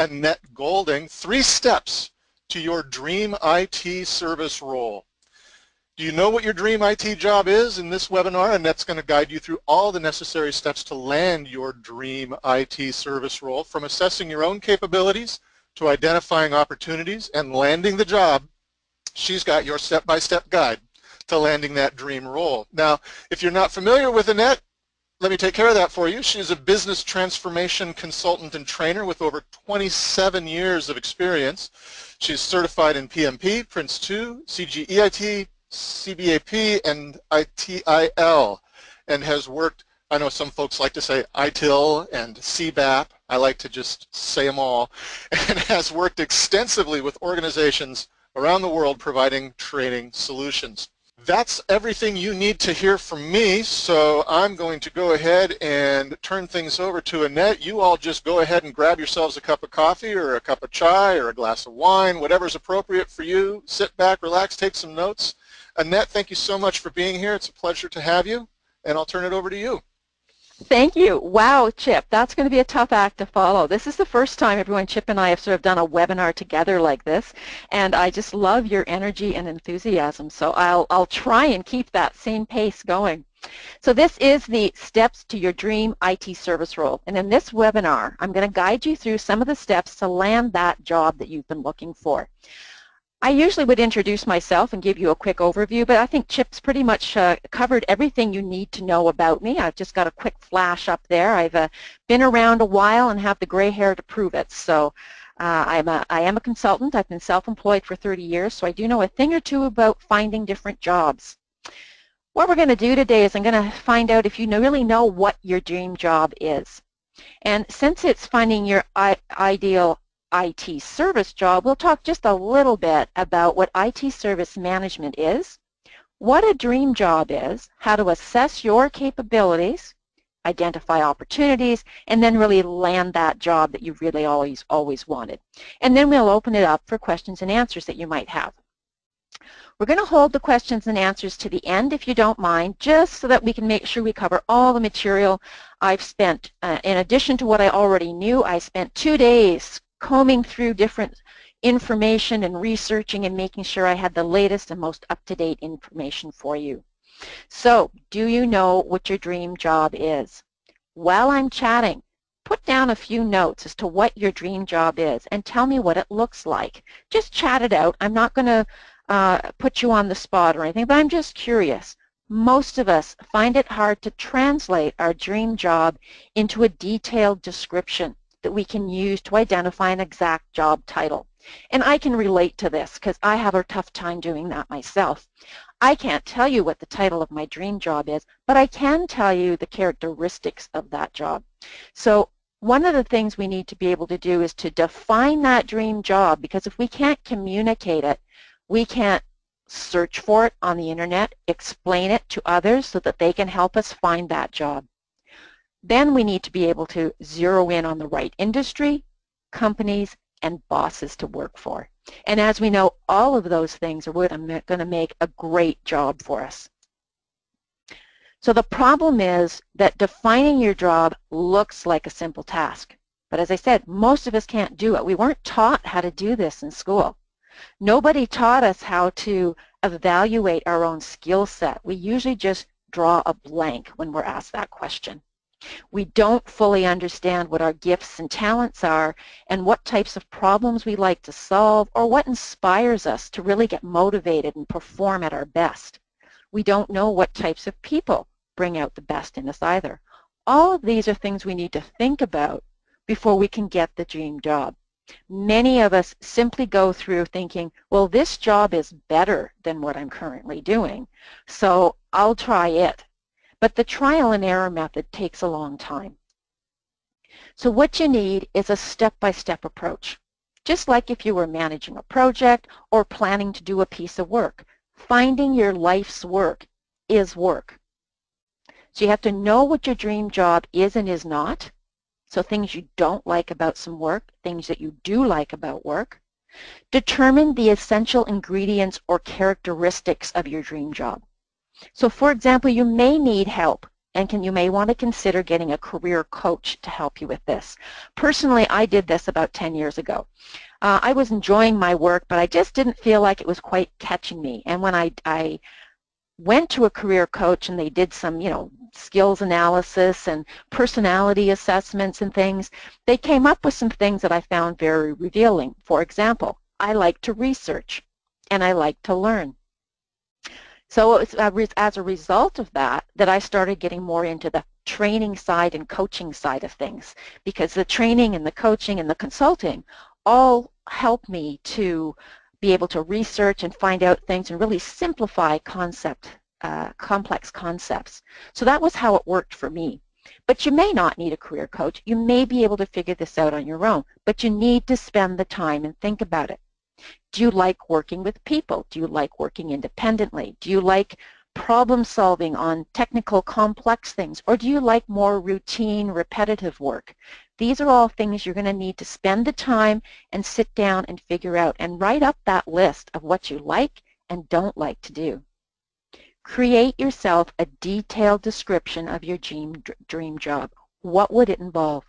Annette Golding 3 steps to your dream IT service role. Do you know what your dream IT job is? In this webinar, Annette's going to guide you through all the necessary steps to land your dream IT service role, from assessing your own capabilities to identifying opportunities and landing the job. She's got your step-by-step guide to landing that dream role. Now, if you're not familiar with Annette, let me take care of that for you. She's a business transformation consultant and trainer with over 27 years of experience. She's certified in PMP, Prince 2, CGEIT, CBAP, and ITIL, and has worked, I know some folks like to say ITIL and CBAP, I like to just say them all, and has worked extensively with organizations around the world providing training solutions. That's everything you need to hear from me, so I'm going to go ahead and turn things over to Annette. You all just go ahead and grab yourselves a cup of coffee or a cup of chai or a glass of wine, whatever's appropriate for you. Sit back, relax, take some notes. Annette, thank you so much for being here. It's a pleasure to have you, and I'll turn it over to you. Thank you. Wow, Chip, that's going to be a tough act to follow. This is the first time everyone, Chip and I, have sort of done a webinar together like this, and I just love your energy and enthusiasm, so I'll try and keep that same pace going. So this is the steps to your dream IT service role, and in this webinar, I'm going to guide you through some of the steps to land that job that you've been looking for. I usually would introduce myself and give you a quick overview, but I think Chip's pretty much covered everything you need to know about me. I've just got a quick flash up there. I've been around a while and have the gray hair to prove it. So I am a consultant. I've been self-employed for 30 years, so I do know a thing or two about finding different jobs. What we're going to do today is I'm going to find out if you really know what your dream job is. And since it's finding your ideal IT service job, we'll talk just a little bit about what IT service management is, what a dream job is, how to assess your capabilities, identify opportunities, and then really land that job that you really always wanted. And then we'll open it up for questions and answers that you might have. We're going to hold the questions and answers to the end, if you don't mind, just so that we can make sure we cover all the material I've spent. In addition to what I already knew, I spent 2 days combing through different information and researching and making sure I had the latest and most up-to-date information for you. So, do you know what your dream job is? While I'm chatting, put down a few notes as to what your dream job is and tell me what it looks like. Just chat it out. I'm not going to put you on the spot or anything, but I'm just curious. Most of us find it hard to translate our dream job into a detailed description that we can use to identify an exact job title. And I can relate to this because I have a tough time doing that myself. I can't tell you what the title of my dream job is, but I can tell you the characteristics of that job. So one of the things we need to be able to do is to define that dream job, because if we can't communicate it, we can't search for it on the internet, explain it to others so that they can help us find that job. Then we need to be able to zero in on the right industry, companies, and bosses to work for. And as we know, all of those things are what are going to make a great job for us. So the problem is that defining your job looks like a simple task. But as I said, most of us can't do it. We weren't taught how to do this in school. Nobody taught us how to evaluate our own skill set. We usually just draw a blank when we're asked that question. We don't fully understand what our gifts and talents are and what types of problems we like to solve or what inspires us to really get motivated and perform at our best. We don't know what types of people bring out the best in us either. All of these are things we need to think about before we can get the dream job. Many of us simply go through thinking, well, this job is better than what I'm currently doing, so I'll try it. But the trial and error method takes a long time. So what you need is a step-by-step approach. Just like if you were managing a project or planning to do a piece of work, finding your life's work is work. So you have to know what your dream job is and is not. So things you don't like about some work, things that you do like about work. Determine the essential ingredients or characteristics of your dream job. So for example, you may need help And you may want to consider getting a career coach to help you with this. Personally, I did this about 10 years ago. I was enjoying my work, but I just didn't feel like it was quite catching me. And when I went to a career coach and they did some, skills analysis and personality assessments and things, they came up with some things that I found very revealing. For example, I like to research and I like to learn. So it was as a result of that I started getting more into the training side and coaching side of things, because the training and the coaching and the consulting all help me to be able to research and find out things and really simplify complex concepts. So that was how it worked for me. But you may not need a career coach. You may be able to figure this out on your own, but you need to spend the time and think about it. Do you like working with people? Do you like working independently? Do you like problem solving on technical complex things? Or do you like more routine, repetitive work? These are all things you're going to need to spend the time and sit down and figure out and write up that list of what you like and don't like to do. Create yourself a detailed description of your dream job. What would it involve?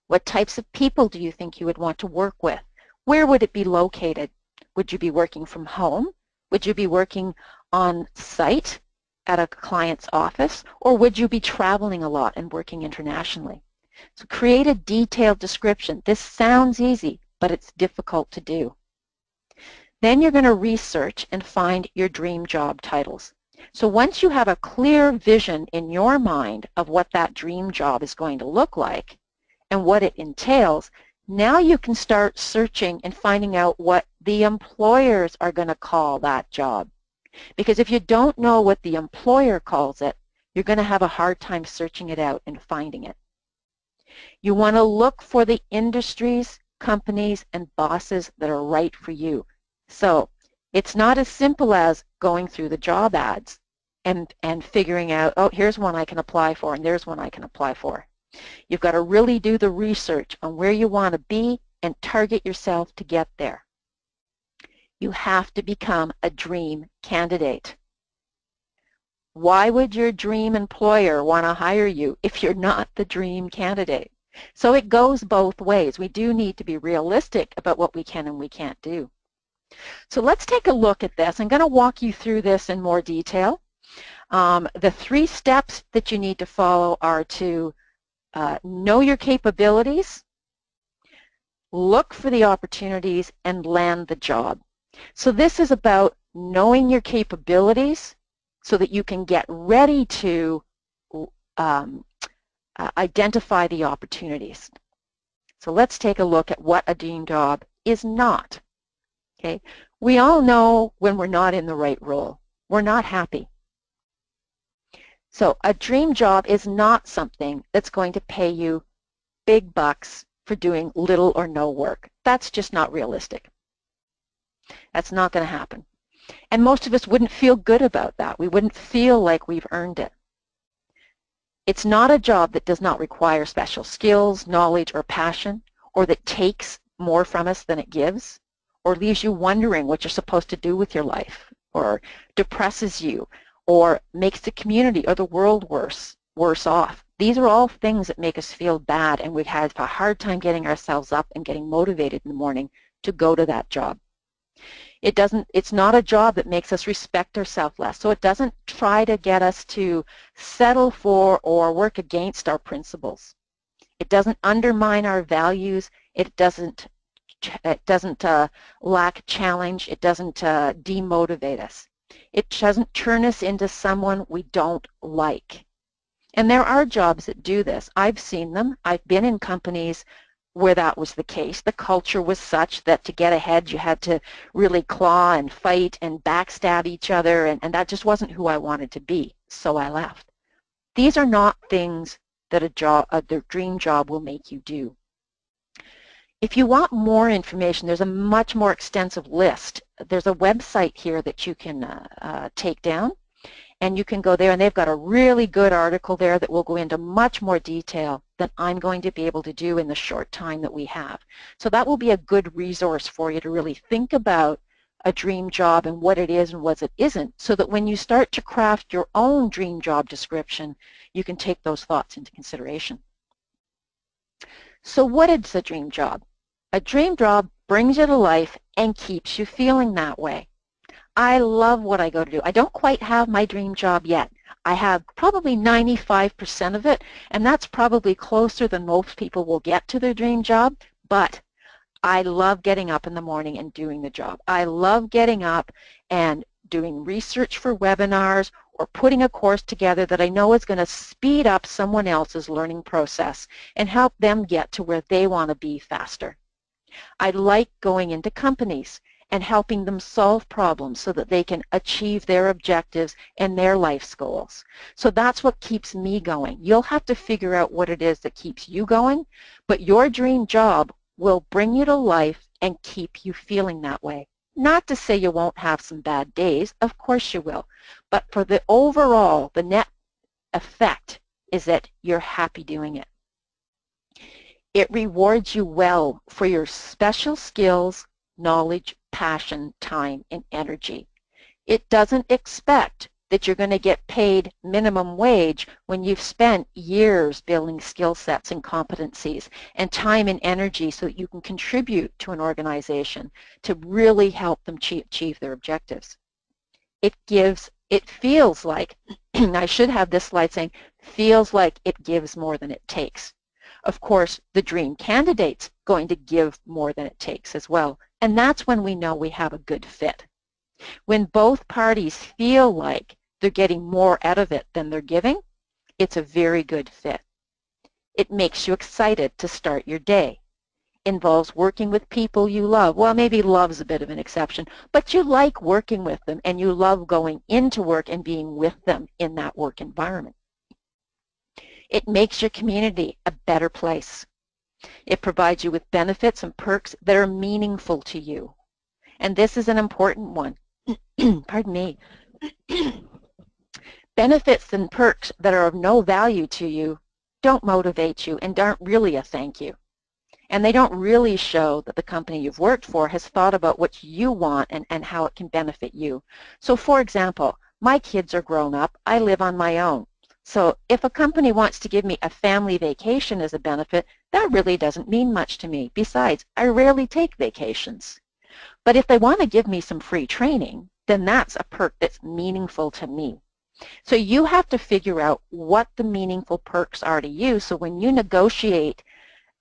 What types of people do you think you would want to work with? Where would it be located? Would you be working from home? Would you be working on site at a client's office? Or would you be traveling a lot and working internationally? So create a detailed description. This sounds easy, but it's difficult to do. Then you're going to research and find your dream job titles. So once you have a clear vision in your mind of what that dream job is going to look like and what it entails, now you can start searching and finding out what the employers are going to call that job. Because if you don't know what the employer calls it, you're going to have a hard time searching it out and finding it. You want to look for the industries, companies, and bosses that are right for you. So it's not as simple as going through the job ads and figuring out, oh, here's one I can apply for and there's one I can apply for. You've got to really do the research on where you want to be and target yourself to get there. You have to become a dream candidate. Why would your dream employer want to hire you if you're not the dream candidate? So it goes both ways. We do need to be realistic about what we can and we can't do. So let's take a look at this. I'm going to walk you through this in more detail. The 3 steps that you need to follow are to know your capabilities, look for the opportunities, and land the job. So this is about knowing your capabilities so that you can get ready to identify the opportunities. So let's take a look at what a dream job is not. Okay, we all know when we're not in the right role. We're not happy. So a dream job is not something that's going to pay you big bucks for doing little or no work. That's just not realistic. That's not going to happen. And most of us wouldn't feel good about that. We wouldn't feel like we've earned it. It's not a job that does not require special skills, knowledge, or passion, or that takes more from us than it gives, or leaves you wondering what you're supposed to do with your life, or depresses you, or makes the community or the world worse off. These are all things that make us feel bad, and we've had a hard time getting ourselves up and getting motivated in the morning to go to that job. It's not a job that makes us respect ourselves less. So it doesn't try to get us to settle for or work against our principles. It doesn't undermine our values. It doesn't lack challenge. It doesn't demotivate us. It doesn't turn us into someone we don't like. And there are jobs that do this. I've seen them. I've been in companies where that was the case. The culture was such that to get ahead you had to really claw and fight and backstab each other, and that just wasn't who I wanted to be, so I left. These are not things that the dream job will make you do. If you want more information, there's a much more extensive list. There's a website here that you can take down, and you can go there, and they've got a really good article there that will go into much more detail than I'm going to be able to do in the short time that we have. So that will be a good resource for you to really think about a dream job and what it is and what it isn't, so that when you start to craft your own dream job description, you can take those thoughts into consideration. So what is a dream job? A dream job brings you to life and keeps you feeling that way. I love what I go to do. I don't quite have my dream job yet. I have probably 95% of it, and that's probably closer than most people will get to their dream job, but I love getting up in the morning and doing the job. I love getting up and doing research for webinars or putting a course together that I know is going to speed up someone else's learning process and help them get to where they want to be faster. I like going into companies and helping them solve problems so that they can achieve their objectives and their life's goals. So that's what keeps me going. You'll have to figure out what it is that keeps you going, but your dream job will bring you to life and keep you feeling that way. Not to say you won't have some bad days, of course you will, but for the overall, the net effect is that you're happy doing it. It rewards you well for your special skills, knowledge, passion, time, and energy. It doesn't expect that you're going to get paid minimum wage when you've spent years building skill sets and competencies and time and energy so that you can contribute to an organization to really help them achieve their objectives. It feels like, I should have this slide saying, feels like it gives more than it takes. Of course, the dream candidate's going to give more than it takes as well, and that's when we know we have a good fit. When both parties feel like they're getting more out of it than they're giving, it's a very good fit. It makes you excited to start your day. Involves working with people you love. Well, maybe love's a bit of an exception, but you like working with them and you love going into work and being with them in that work environment. It makes your community a better place. It provides you with benefits and perks that are meaningful to you. And this is an important one. Pardon me. Benefits and perks that are of no value to you don't motivate you and aren't really a thank you. And they don't really show that the company you've worked for has thought about what you want and how it can benefit you. So for example, my kids are grown up. I live on my own. So if a company wants to give me a family vacation as a benefit, that really doesn't mean much to me. Besides, I rarely take vacations. But if they want to give me some free training, then that's a perk that's meaningful to me. So you have to figure out what the meaningful perks are to you, so when you negotiate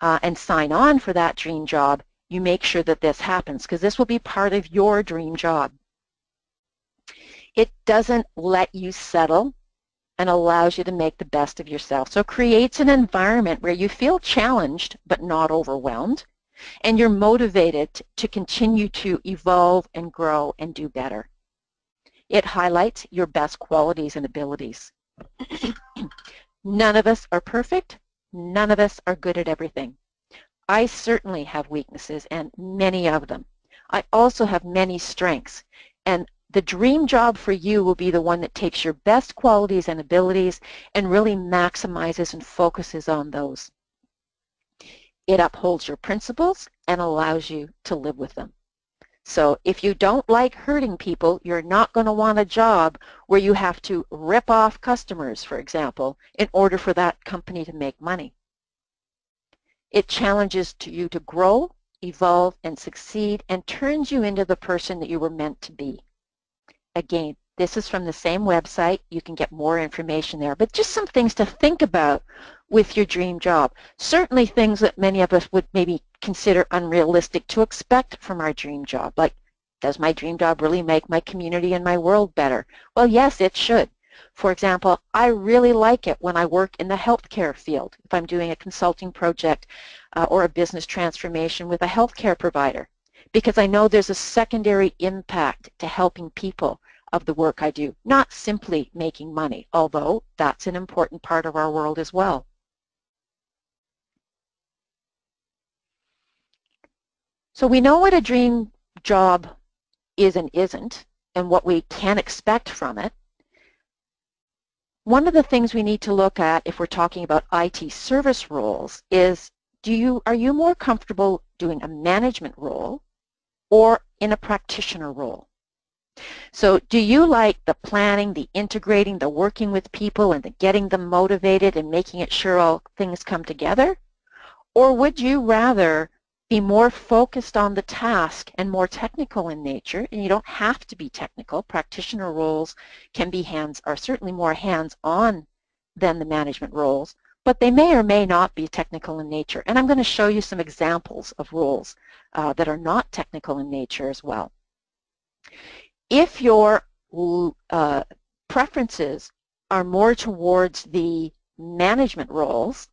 and sign on for that dream job, you make sure that this happens, because this will be part of your dream job. It doesn't let you settle and allows you to make the best of yourself. So it creates an environment where you feel challenged but not overwhelmed, and you're motivated to continue to evolve and grow and do better. It highlights your best qualities and abilities. None of us are perfect. None of us are good at everything. I certainly have weaknesses, and many of them. I also have many strengths, and the dream job for you will be the one that takes your best qualities and abilities and really maximizes and focuses on those. It upholds your principles and allows you to live with them. So if you don't like hurting people, you're not going to want a job where you have to rip off customers, for example, in order for that company to make money. It challenges you to grow, evolve, and succeed, and turns you into the person that you were meant to be. Again, this is from the same website. You can get more information there, but just some things to think about with your dream job. Certainly things that many of us would maybe consider unrealistic to expect from our dream job, like, does my dream job really make my community and my world better? Well, yes, it should. For example, I really like it when I work in the healthcare field, if I'm doing a consulting project or a business transformation with a healthcare provider, because I know there's a secondary impact to helping people of the work I do, not simply making money, although that's an important part of our world as well. So we know what a dream job is and isn't, and what we can expect from it. One of the things we need to look at if we're talking about IT service roles is, are you more comfortable doing a management role or in a practitioner role. So do you like the planning, the integrating, the working with people and the getting them motivated and making it sure all things come together? Or would you rather be more focused on the task and more technical in nature? And you don't have to be technical. Practitioner roles can be are certainly more hands-on than the management roles, but they may or may not be technical in nature. And I'm going to show you some examples of roles that are not technical in nature as well. If your preferences are more towards the management roles,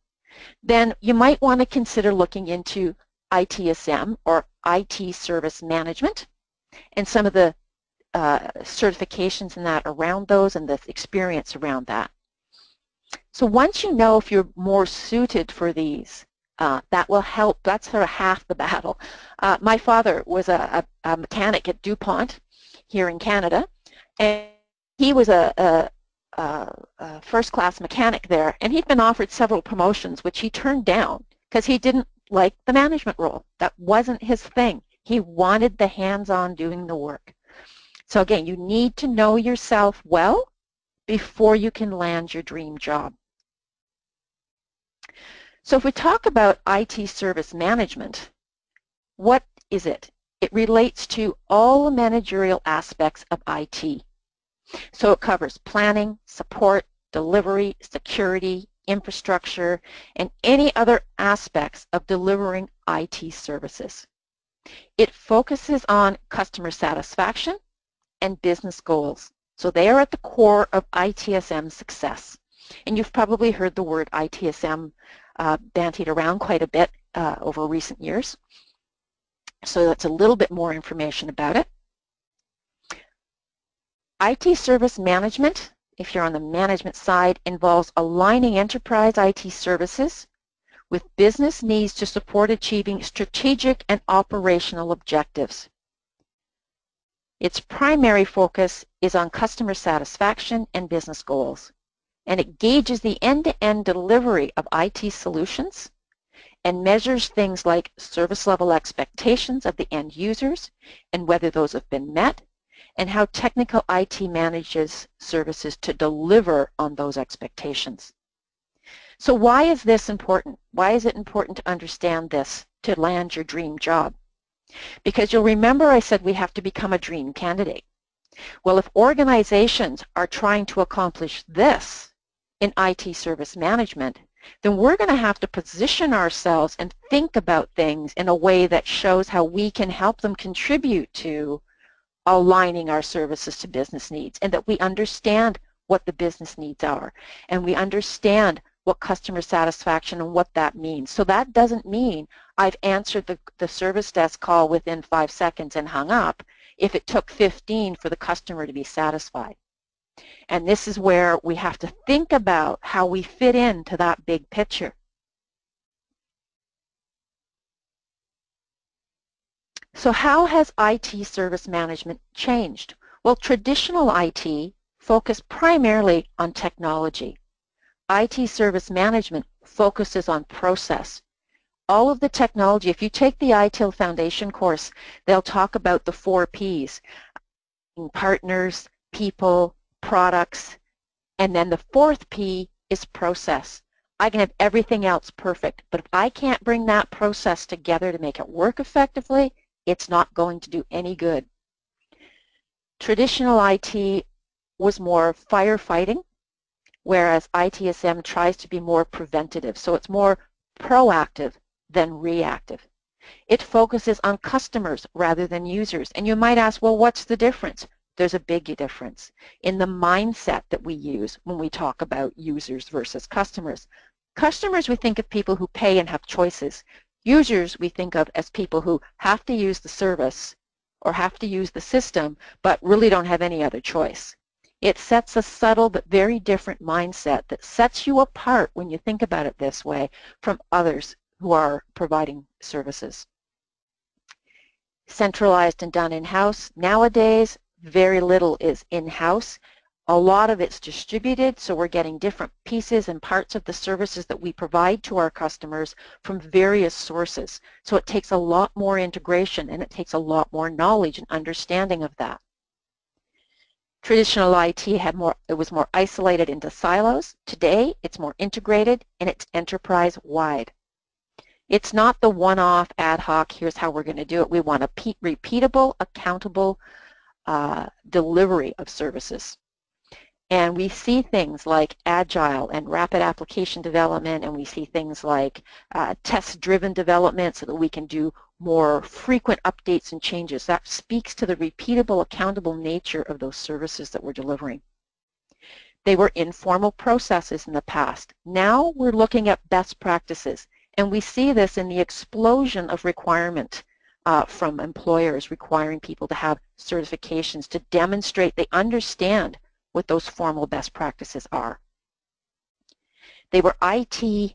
then you might want to consider looking into ITSM or IT Service Management and some of the certifications in that around those and the experience around that. So once you know if you're more suited for these, that will help. That's sort of half the battle. My father was a mechanic at DuPont here in Canada, and he was a first-class mechanic there, and he'd been offered several promotions, which he turned down because he didn't like the management role. That wasn't his thing. He wanted the hands-on doing the work. So again, you need to know yourself well before you can land your dream job. So if we talk about IT service management, what is it? It relates to all the managerial aspects of IT. So it covers planning, support, delivery, security, infrastructure, and any other aspects of delivering IT services. It focuses on customer satisfaction and business goals. So they are at the core of ITSM success. And you've probably heard the word ITSM bandied around quite a bit over recent years. So that's a little bit more information about it. IT service management, if you're on the management side, involves aligning enterprise IT services with business needs to support achieving strategic and operational objectives. Its primary focus is on customer satisfaction and business goals, and it gauges the end-to-end delivery of IT solutions and measures things like service level expectations of the end users and whether those have been met, and how technical IT manages services to deliver on those expectations. So why is this important? Why is it important to understand this to land your dream job? Because you'll remember I said we have to become a dream candidate. Well, if organizations are trying to accomplish this in IT service management, then we're going to have to position ourselves and think about things in a way that shows how we can help them contribute to aligning our services to business needs, and that we understand what the business needs are, and we understand what customer satisfaction and what that means. So that doesn't mean I've answered the service desk call within 5 seconds and hung up if it took 15 for the customer to be satisfied. And this is where we have to think about how we fit into that big picture. So how has IT service management changed? Well, traditional IT focused primarily on technology. IT service management focuses on process. All of the technology, if you take the ITIL Foundation course, they'll talk about the 4 Ps, partners, people, products, and then the 4th P is process. I can have everything else perfect, but if I can't bring that process together to make it work effectively, it's not going to do any good. Traditional IT was more firefighting, whereas ITSM tries to be more preventative. So it's more proactive than reactive. It focuses on customers rather than users. And you might ask, well, what's the difference? There's a big difference in the mindset that we use when we talk about users versus customers. Customers, we think of people who pay and have choices. Users we think of as people who have to use the service or have to use the system but really don't have any other choice. It sets a subtle but very different mindset that sets you apart when you think about it this way from others who are providing services. Centralized and done in-house. Nowadays, very little is in-house. A lot of it's distributed, so we're getting different pieces and parts of the services that we provide to our customers from various sources. So it takes a lot more integration and it takes a lot more knowledge and understanding of that. Traditional IT was more isolated into silos. Today, it's more integrated and it's enterprise-wide. It's not the one-off ad hoc, here's how we're going to do it. We want a repeatable, accountable delivery of services. And we see things like agile and rapid application development, and we see things like test-driven development so that we can do more frequent updates and changes. That speaks to the repeatable, accountable nature of those services that we're delivering. They were informal processes in the past. Now we're looking at best practices, and we see this in the explosion of requirement from employers requiring people to have certifications to demonstrate they understand what those formal best practices are. They were IT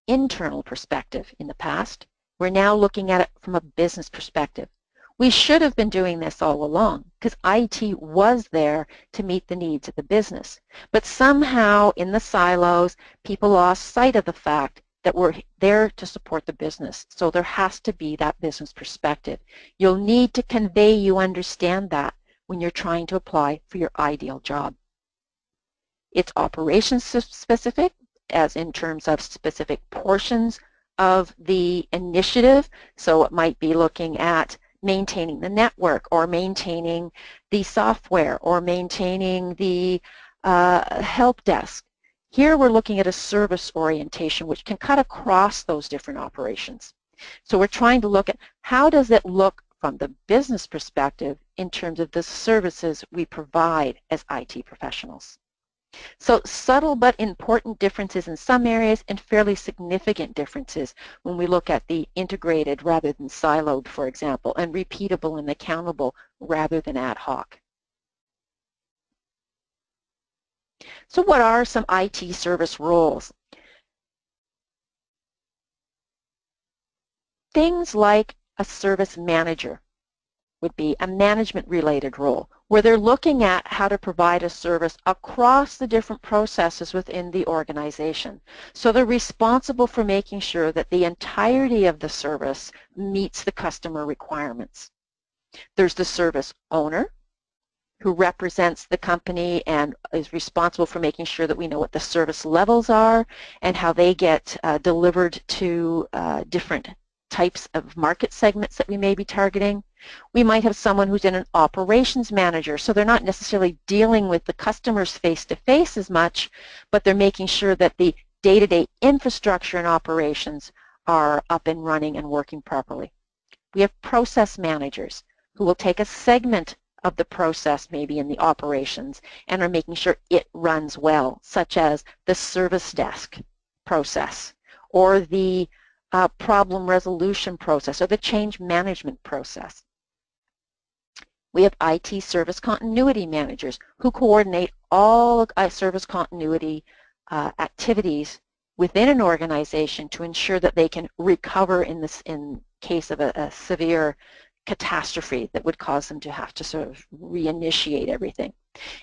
internal perspective in the past. We're now looking at it from a business perspective. We should have been doing this all along because IT was there to meet the needs of the business. But somehow in the silos, people lost sight of the fact that we're there to support the business. So there has to be that business perspective. You'll need to convey you understand that when you're trying to apply for your ideal job. It's operations specific, as in terms of specific portions of the initiative. So it might be looking at maintaining the network or maintaining the software or maintaining the help desk. Here we're looking at a service orientation which can cut across those different operations. So we're trying to look at how does it look from the business perspective in terms of the services we provide as IT professionals. So subtle but important differences in some areas and fairly significant differences when we look at the integrated rather than siloed, for example, and repeatable and accountable rather than ad hoc. So what are some IT service roles? Things like a service manager would be a management-related role, where they're looking at how to provide a service across the different processes within the organization. So they're responsible for making sure that the entirety of the service meets the customer requirements. There's the service owner, who represents the company and is responsible for making sure that we know what the service levels are and how they get delivered to different types of market segments that we may be targeting. We might have someone who's in an operations manager, so they're not necessarily dealing with the customers face-to-face as much, but they're making sure that the day-to-day infrastructure and operations are up and running and working properly. We have process managers who will take a segment of the process maybe in the operations and are making sure it runs well, such as the service desk process or the problem resolution process or the change management process. We have IT service continuity managers who coordinate all service continuity activities within an organization to ensure that they can recover in case of a severe catastrophe that would cause them to have to sort of reinitiate everything.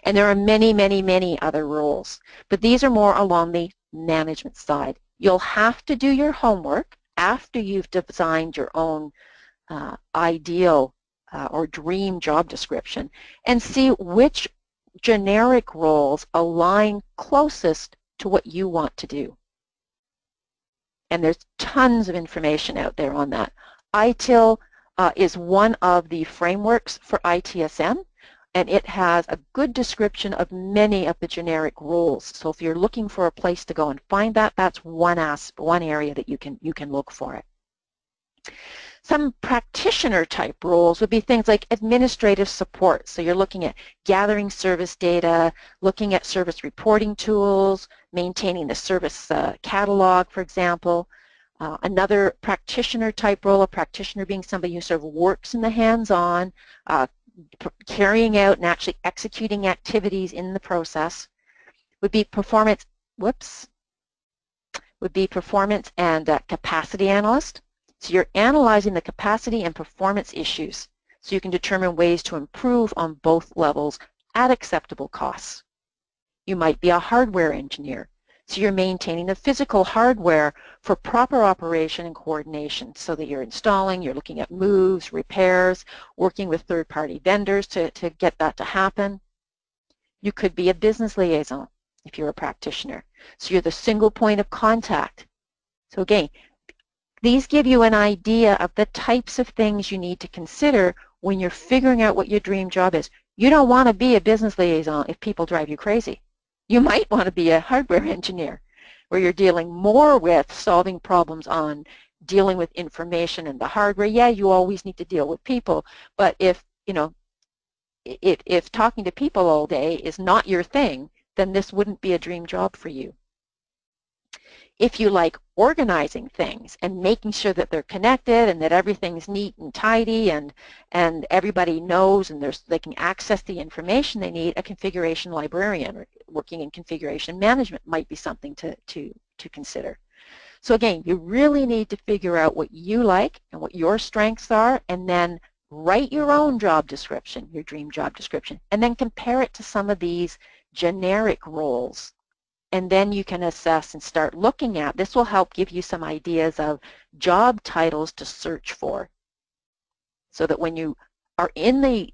And there are many, many, many other roles, but these are more along the management side. You'll have to do your homework after you've designed your own ideal or dream job description and see which generic roles align closest to what you want to do. And there's tons of information out there on that. ITIL is one of the frameworks for ITSM, and it has a good description of many of the generic roles. So if you're looking for a place to go and find that, that's one area that you can look for it. Some practitioner type roles would be things like administrative support. So you're looking at gathering service data, looking at service reporting tools, maintaining the service catalog, for example. Another practitioner type role, a practitioner being somebody who sort of works in the hands-on, carrying out and actually executing activities in the process, would be performance and capacity analyst. So you're analyzing the capacity and performance issues so you can determine ways to improve on both levels at acceptable costs. You might be a hardware engineer. So you're maintaining the physical hardware for proper operation and coordination so that you're installing, you're looking at moves, repairs, working with third-party vendors to get that to happen. You could be a business liaison if you're a practitioner. So you're the single point of contact. So again, these give you an idea of the types of things you need to consider when you're figuring out what your dream job is. You don't want to be a business liaison if people drive you crazy. You might want to be a hardware engineer where you're dealing more with solving problems on dealing with information and the hardware. Yeah, you always need to deal with people, but if talking to people all day is not your thing, then this wouldn't be a dream job for you. If you like organizing things and making sure that they're connected and that everything's neat and tidy and everybody knows and they can access the information they need, a configuration librarian or working in configuration management might be something to consider. So again, you really need to figure out what you like and what your strengths are, and then write your own job description, your dream job description, and then compare it to some of these generic roles. And then you can assess and start looking at, this will help give you some ideas of job titles to search for, so that when you are in the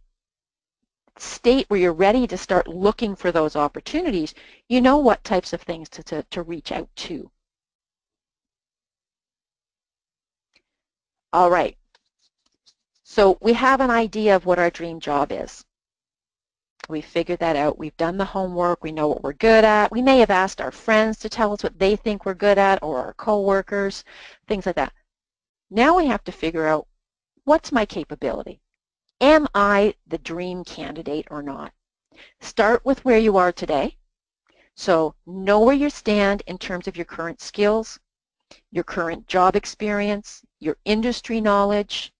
state where you're ready to start looking for those opportunities, you know what types of things to reach out to. All right, so we have an idea of what our dream job is. We figured that out. We've done the homework. We know what we're good at. We may have asked our friends to tell us what they think we're good at, or our coworkers, things like that. Now we have to figure out, what's my capability? Am I the dream candidate or not? Start with where you are today. So know where you stand in terms of your current skills, your current job experience, your industry knowledge,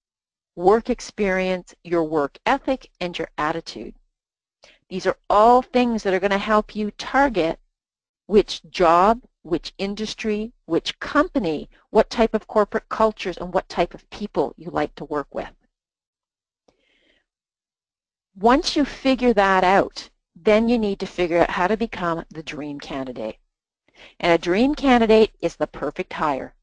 work experience, your work ethic, and your attitude. These are all things that are going to help you target which job, which industry, which company, what type of corporate cultures, and what type of people you like to work with. Once you figure that out, then you need to figure out how to become the dream candidate. And a dream candidate is the perfect hire.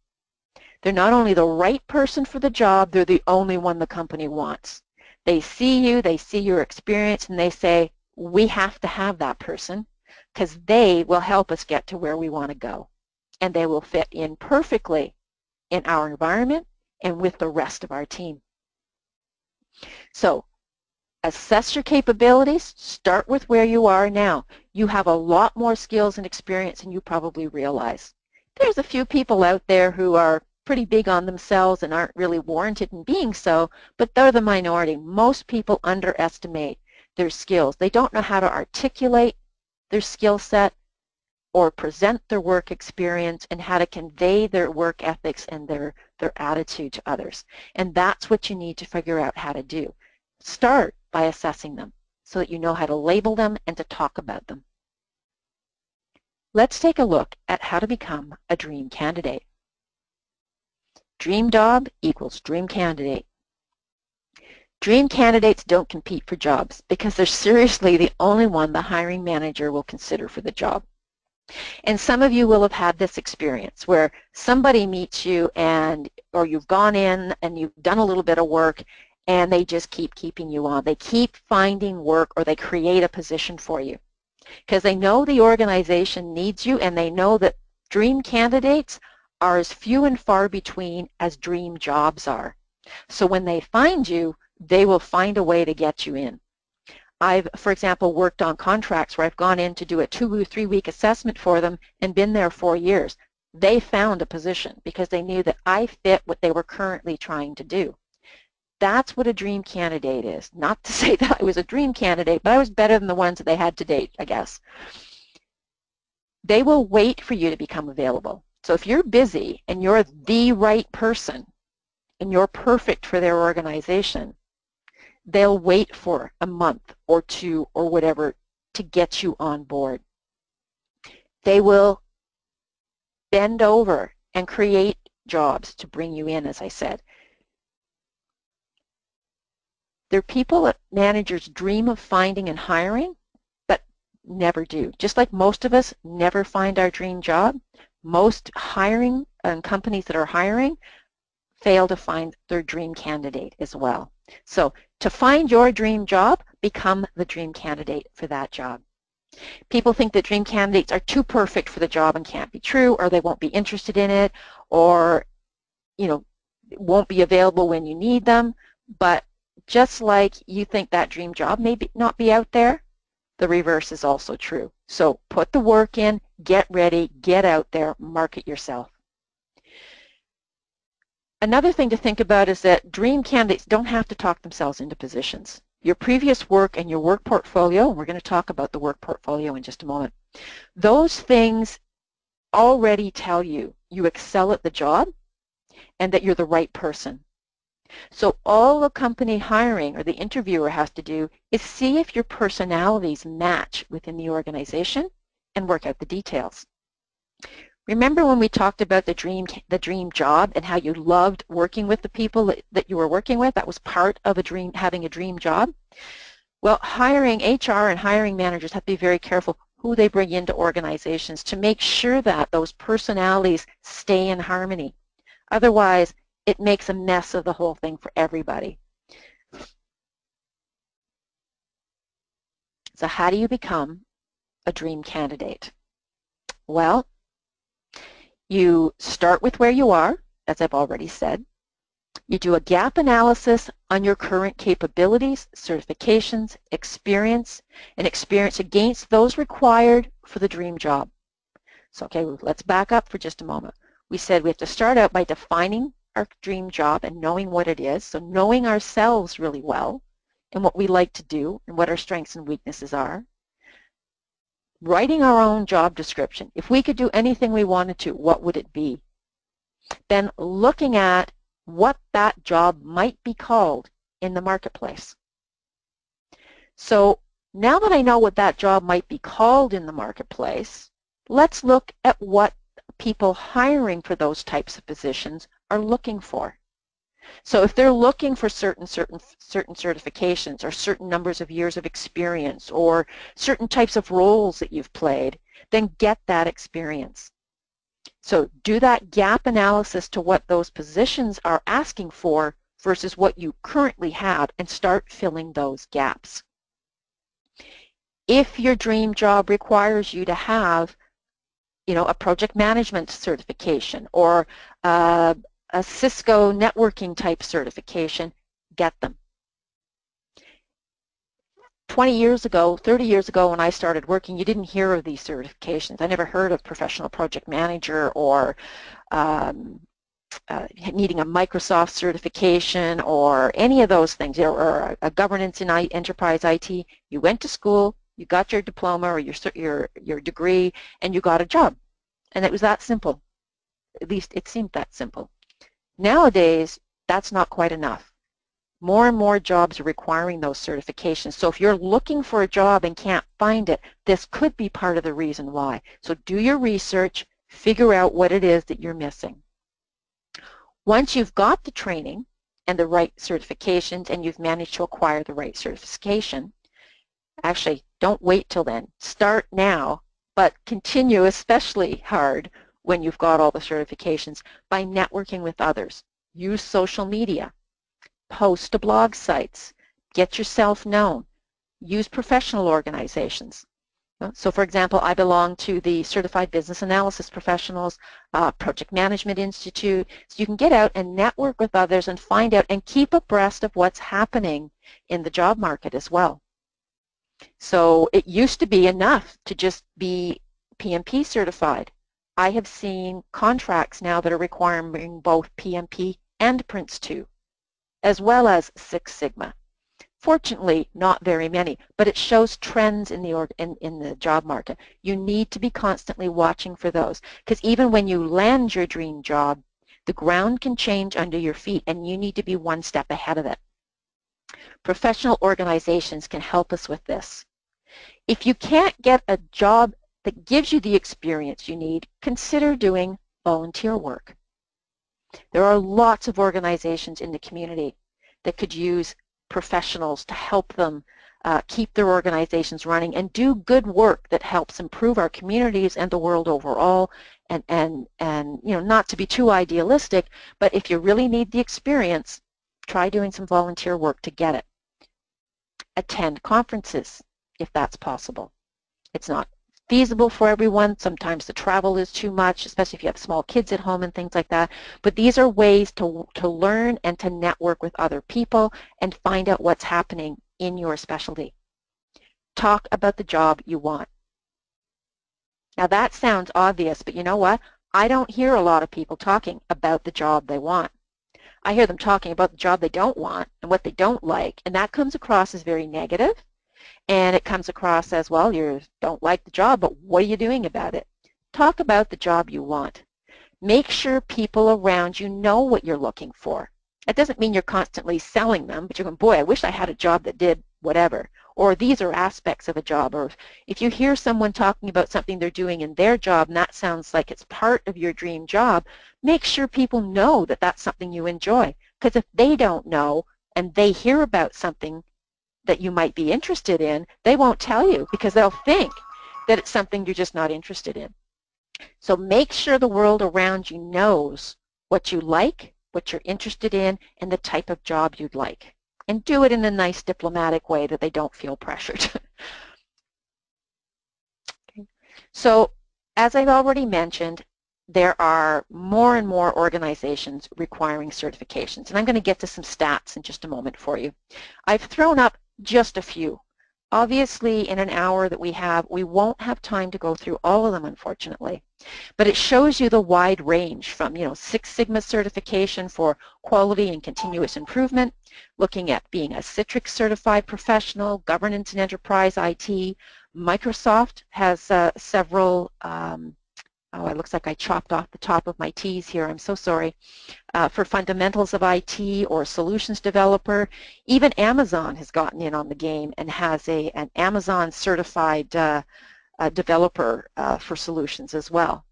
They're not only the right person for the job, they're the only one the company wants. They see you, they see your experience, and they say, we have to have that person because they will help us get to where we want to go. And they will fit in perfectly in our environment and with the rest of our team. So assess your capabilities. Start with where you are now. You have a lot more skills and experience than you probably realize. There's a few people out there who are pretty big on themselves and aren't really warranted in being so, but they're the minority. Most people underestimate their skills. They don't know how to articulate their skill set or present their work experience and how to convey their work ethics and their attitude to others. And that's what you need to figure out how to do. Start by assessing them so that you know how to label them and to talk about them. Let's take a look at how to become a dream candidate. Dream job equals dream candidate. Dream candidates don't compete for jobs because they're seriously the only one the hiring manager will consider for the job. And some of you will have had this experience where somebody meets you or you've gone in and you've done a little bit of work and they just keep keeping you on. They keep finding work or they create a position for you because they know the organization needs you and they know that dream candidates are as few and far between as dream jobs are. So when they find you, they will find a way to get you in. I've, for example, worked on contracts where I've gone in to do a 2 or 3 week assessment for them and been there 4 years. They found a position because they knew that I fit what they were currently trying to do. That's what a dream candidate is. Not to say that I was a dream candidate, but I was better than the ones that they had to date, I guess. They will wait for you to become available. So if you're busy and you're the right person and you're perfect for their organization, they'll wait for a month or 2 or whatever to get you on board. They will bend over and create jobs to bring you in, as I said. They're people that managers dream of finding and hiring, but never do. Just like most of us never find our dream job, most hiring and companies that are hiring fail to find their dream candidate as well. So to find your dream job, become the dream candidate for that job. People think that dream candidates are too perfect for the job and can't be true, or they won't be interested in it, or won't be available when you need them. But just like you think that dream job may not be out there, the reverse is also true. So put the work in, get ready, get out there, market yourself. Another thing to think about is that dream candidates don't have to talk themselves into positions. Your previous work and your work portfolio, and we're going to talk about the work portfolio in just a moment, those things already tell you you excel at the job and that you're the right person. So all the company hiring or the interviewer has to do is see if your personalities match within the organization and work out the details. Remember when we talked about the dream job and how you loved working with the people that you were working with? That was part of having a dream job. Well, HR and hiring managers have to be very careful who they bring into organizations to make sure that those personalities stay in harmony. Otherwise, it makes a mess of the whole thing for everybody. So how do you become a dream candidate? Well, you start with where you are, as I've already said. You do a gap analysis on your current capabilities, certifications, experience, and experience against those required for the dream job. So, okay, let's back up for just a moment. We said we have to start out by defining our dream job and knowing what it is, so knowing ourselves really well and what we like to do and what our strengths and weaknesses are. Writing our own job description. If we could do anything we wanted to, what would it be? Then looking at what that job might be called in the marketplace. So now that I know what that job might be called in the marketplace, let's look at what people hiring for those types of positions are looking for. So if they're looking for certain certifications or certain numbers of years of experience or certain types of roles that you've played, then get that experience. So do that gap analysis to what those positions are asking for versus what you currently have and start filling those gaps. If your dream job requires you to have, a project management certification or a Cisco networking type certification, get them. 20 years ago, 30 years ago when I started working, you didn't hear of these certifications. I never heard of professional project manager or needing a Microsoft certification or any of those things, or a governance in enterprise IT. You went to school, you got your diploma or your degree, and you got a job. And it was that simple. At least it seemed that simple. Nowadays, that's not quite enough. More and more jobs are requiring those certifications. So if you're looking for a job and can't find it, this could be part of the reason why. So do your research, figure out what it is that you're missing. Once you've got the training and the right certifications and you've managed to acquire the right certification, actually don't wait till then. Start now, but continue especially hard when you've got all the certifications by networking with others. Use social media. Post to blog sites. Get yourself known. Use professional organizations. So for example, I belong to the Certified Business Analysis Professionals Project Management Institute. So you can get out and network with others and find out and keep abreast of what's happening in the job market as well. So it used to be enough to just be PMP certified. I have seen contracts now that are requiring both PMP and Prince2, as well as Six Sigma. Fortunately, not very many, but it shows trends in the job market. You need to be constantly watching for those, because even when you land your dream job, the ground can change under your feet, and you need to be one step ahead of it. Professional organizations can help us with this. If you can't get a job that gives you the experience you need, consider doing volunteer work. There are lots of organizations in the community that could use professionals to help them keep their organizations running, and do good work that helps improve our communities and the world overall. And you know, not to be too idealistic, but if you really need the experience, try doing some volunteer work to get it. Attend conferences if that's possible. It's not feasible for everyone. Sometimes the travel is too much, especially if you have small kids at home and things like that. But these are ways to learn and to network with other people and find out what's happening in your specialty. Talk about the job you want. Now that sounds obvious, but you know what? I don't hear a lot of people talking about the job they want. I hear them talking about the job they don't want and what they don't like, and that comes across as very negative. And it comes across as, well, you don't like the job, but what are you doing about it? Talk about the job you want. Make sure people around you know what you're looking for. That doesn't mean you're constantly selling them, but you're going, boy, I wish I had a job that did whatever. Or these are aspects of a job. Or if you hear someone talking about something they're doing in their job and that sounds like it's part of your dream job, make sure people know that that's something you enjoy. Because if they don't know and they hear about something that you might be interested in, they won't tell you because they'll think that it's something you're just not interested in. So make sure the world around you knows what you like, what you're interested in, and the type of job you'd like. And do it in a nice diplomatic way that they don't feel pressured. Okay. So as I've already mentioned, there are more and more organizations requiring certifications. And I'm going to get to some stats in just a moment for you. I've thrown up just a few. Obviously, in an hour that we have, we won't have time to go through all of them, unfortunately. But it shows you the wide range from, you know, Six Sigma certification for quality and continuous improvement, looking at being a Citrix certified professional, governance and enterprise IT. Microsoft has several, oh, it looks like I chopped off the top of my T's here. I'm so sorry. For fundamentals of IT or solutions developer. Even Amazon has gotten in on the game and has an Amazon certified developer for solutions as well.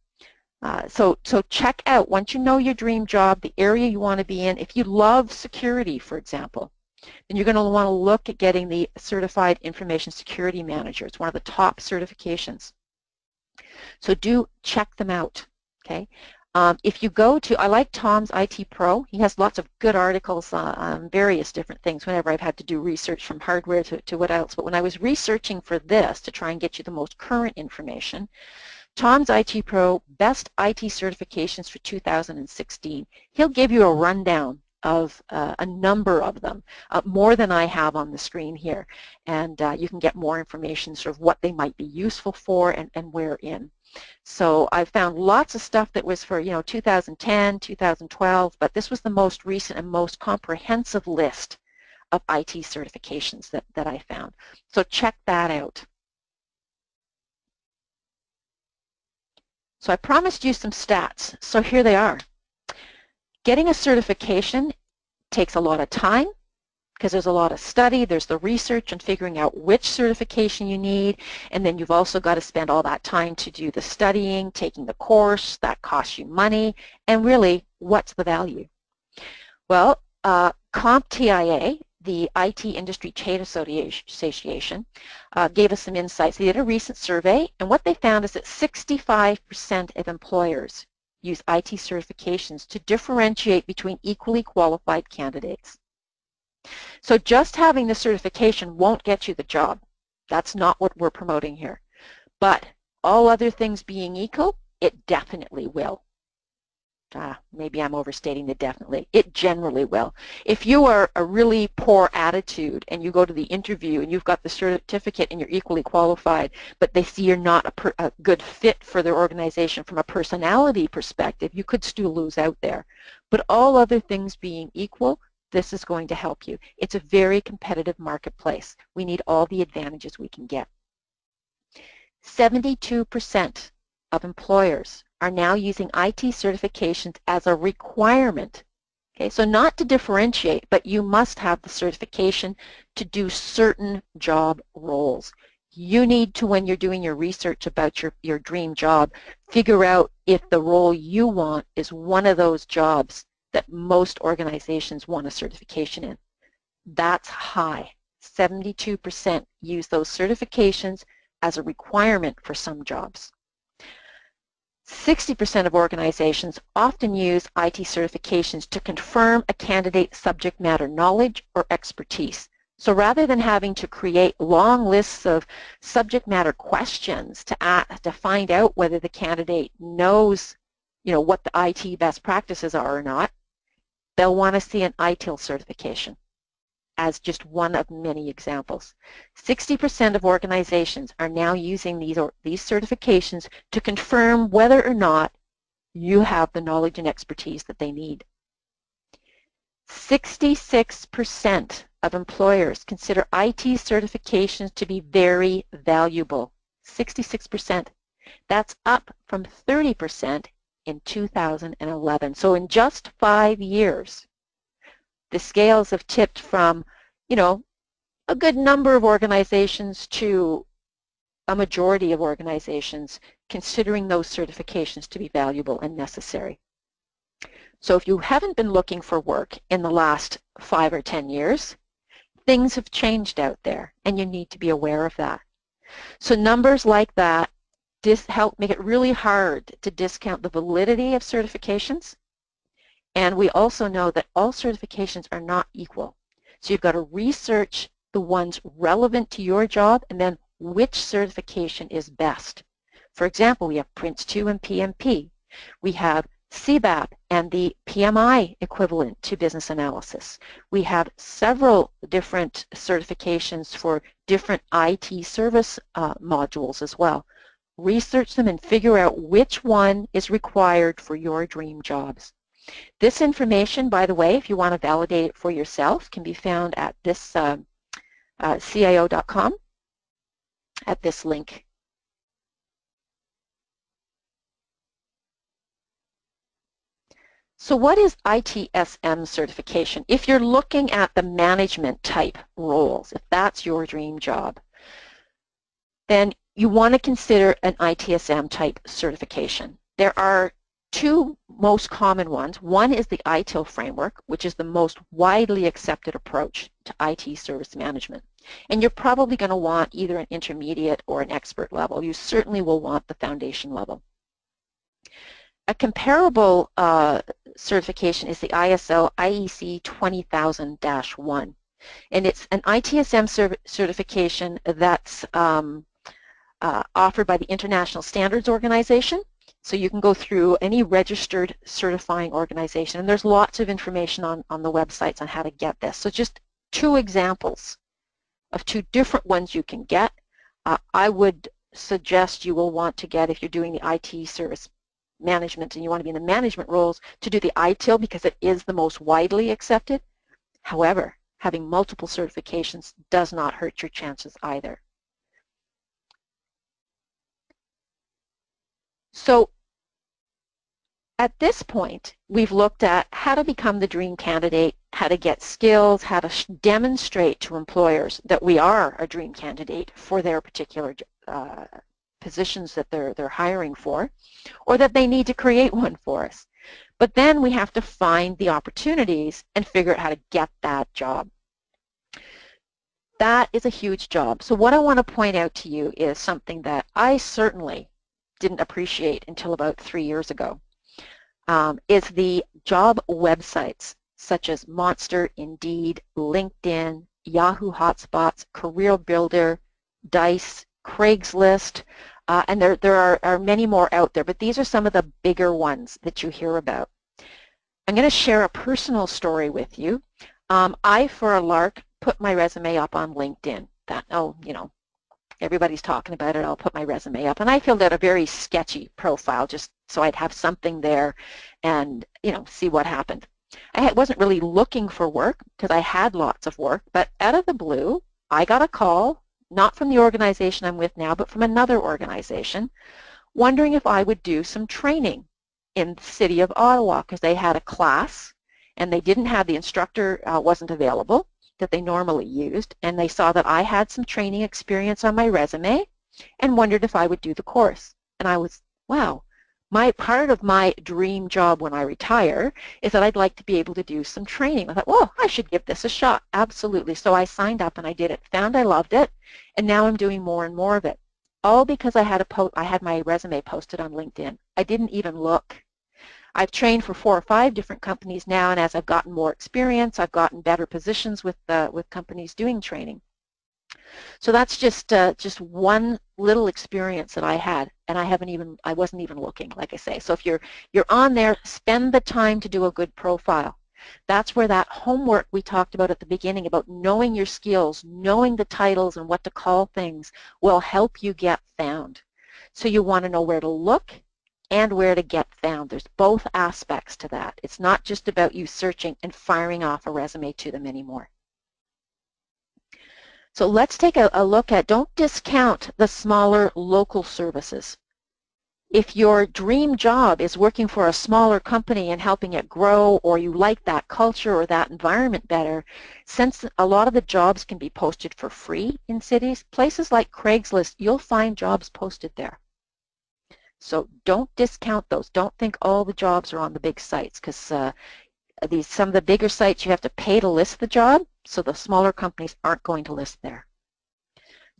So check out, once you know your dream job, the area you want to be in. If you love security, for example, then you're going to want to look at getting the Certified Information Security Manager. It's one of the top certifications. So do check them out, okay? If you go to, I like Tom's IT Pro. He has lots of good articles on various different things whenever I've had to do research from hardware to what else. But when I was researching for this to try and get you the most current information, Tom's IT Pro, best IT certifications for 2016. He'll give you a rundown of a number of them, more than I have on the screen here. And you can get more information, sort of what they might be useful for and where in. So I found lots of stuff that was for, you know, 2010, 2012, but this was the most recent and most comprehensive list of IT certifications that I found. So check that out. So I promised you some stats, so here they are. Getting a certification takes a lot of time because there's a lot of study, there's the research and figuring out which certification you need, and then you've also got to spend all that time to do the studying, taking the course, that costs you money, and really, what's the value? Well, CompTIA, the IT Industry Trade Association, gave us some insights. They did a recent survey, and what they found is that 65% of employers use IT certifications to differentiate between equally qualified candidates. So just having the certification won't get you the job. That's not what we're promoting here. But all other things being equal, it definitely will. Maybe I'm overstating the definitely. It generally will. If you are a really poor attitude and you go to the interview and you've got the certificate and you're equally qualified, but they see you're not a good fit for their organization from a personality perspective, you could still lose out there. But all other things being equal, this is going to help you. It's a very competitive marketplace. We need all the advantages we can get. 72% of employers are now using IT certifications as a requirement. Okay, so not to differentiate, but you must have the certification to do certain job roles. You need to, when you're doing your research about your dream job, figure out if the role you want is one of those jobs that most organizations want a certification in. That's high. 72% use those certifications as a requirement for some jobs. 60% of organizations often use IT certifications to confirm a candidate's subject matter knowledge or expertise. So rather than having to create long lists of subject matter questions to find out whether the candidate knows, what the IT best practices are or not, they'll want to see an ITIL certification as just one of many examples. 60% of organizations are now using these certifications to confirm whether or not you have the knowledge and expertise that they need. 66% of employers consider IT certifications to be very valuable. 66%. That's up from 30% in 2011. So in just 5 years, the scales have tipped from, a good number of organizations to a majority of organizations considering those certifications to be valuable and necessary. So if you haven't been looking for work in the last 5 or 10 years, things have changed out there, and you need to be aware of that. So numbers like that help make it really hard to discount the validity of certifications. And we also know that all certifications are not equal. So you've got to research the ones relevant to your job and then which certification is best. For example, we have Prince 2 and PMP. We have CBAP and the PMI equivalent to business analysis. We have several different certifications for different IT service modules as well. Research them and figure out which one is required for your dream jobs. This information, by the way, if you want to validate it for yourself, can be found at this CIO.com at this link. So what is ITSM certification? If you're looking at the management type roles, if that's your dream job, then you want to consider an ITSM type certification. There are two most common ones. One is the ITIL framework, which is the most widely accepted approach to IT service management. And you're probably going to want either an intermediate or an expert level. You certainly will want the foundation level. A comparable certification is the ISO IEC 20000-1. And it's an ITSM certification that's offered by the International Standards Organization. So you can go through any registered certifying organization, and there's lots of information on the websites on how to get this. So just two examples of two different ones you can get. I would suggest you will want to get, if you're doing the IT service management and you want to be in the management roles, to do the ITIL because it is the most widely accepted. However, having multiple certifications does not hurt your chances either. So at this point, we've looked at how to become the dream candidate, how to get skills, how to demonstrate to employers that we are a dream candidate for their particular positions that they're hiring for, or that they need to create one for us. But then we have to find the opportunities and figure out how to get that job. That is a huge job. So what I want to point out to you is something that I certainly didn't appreciate until about 3 years ago, is the job websites such as Monster, Indeed, LinkedIn, Yahoo Hotspots, Career Builder, Dice, Craigslist, and there are many more out there, but these are some of the bigger ones that you hear about. I'm going to share a personal story with you. I, for a lark, put my resume up on LinkedIn. Everybody's talking about it, I'll put my resume up. And I filled out a very sketchy profile just so I'd have something there and, see what happened. I wasn't really looking for work because I had lots of work, but out of the blue, I got a call, not from the organization I'm with now, but from another organization, wondering if I would do some training in the city of Ottawa because they had a class and they didn't have, the instructor wasn't available that they normally used, and they saw that I had some training experience on my resume and wondered if I would do the course. And I was, wow, My part of my dream job when I retire is that I'd like to be able to do some training. I thought, well, I should give this a shot. Absolutely. So I signed up and I did it, found I loved it, and now I'm doing more and more of it. All because I had my resume posted on LinkedIn. I didn't even look. I've trained for 4 or 5 different companies now, and as I've gotten more experience, I've gotten better positions with companies doing training. So that's just one little experience that I had, and I wasn't even looking, like I say. So if you're on there, spend the time to do a good profile. That's where that homework we talked about at the beginning about knowing your skills, knowing the titles and what to call things will help you get found. So you want to know where to look and where to get found. There's both aspects to that. It's not just about you searching and firing off a resume to them anymore. So let's take a look at, don't discount the smaller local services. If your dream job is working for a smaller company and helping it grow, or you like that culture or that environment better, since a lot of the jobs can be posted for free in cities, places like Craigslist, you'll find jobs posted there. So don't discount those. Don't think all the jobs are on the big sites, because some of the bigger sites you have to pay to list the job, so the smaller companies aren't going to list there.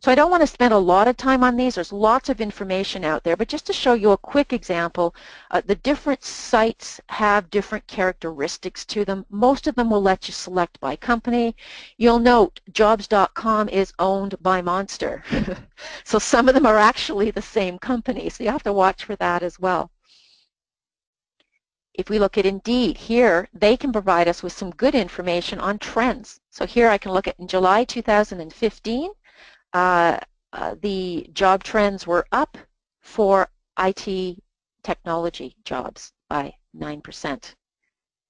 So I don't want to spend a lot of time on these. There's lots of information out there, but just to show you a quick example, the different sites have different characteristics to them. Most of them will let you select by company. You'll note jobs.com is owned by Monster. So some of them are actually the same company, so you have to watch for that as well. If we look at Indeed, here they can provide us with some good information on trends. So here I can look at in July 2015, the job trends were up for IT technology jobs by 9%,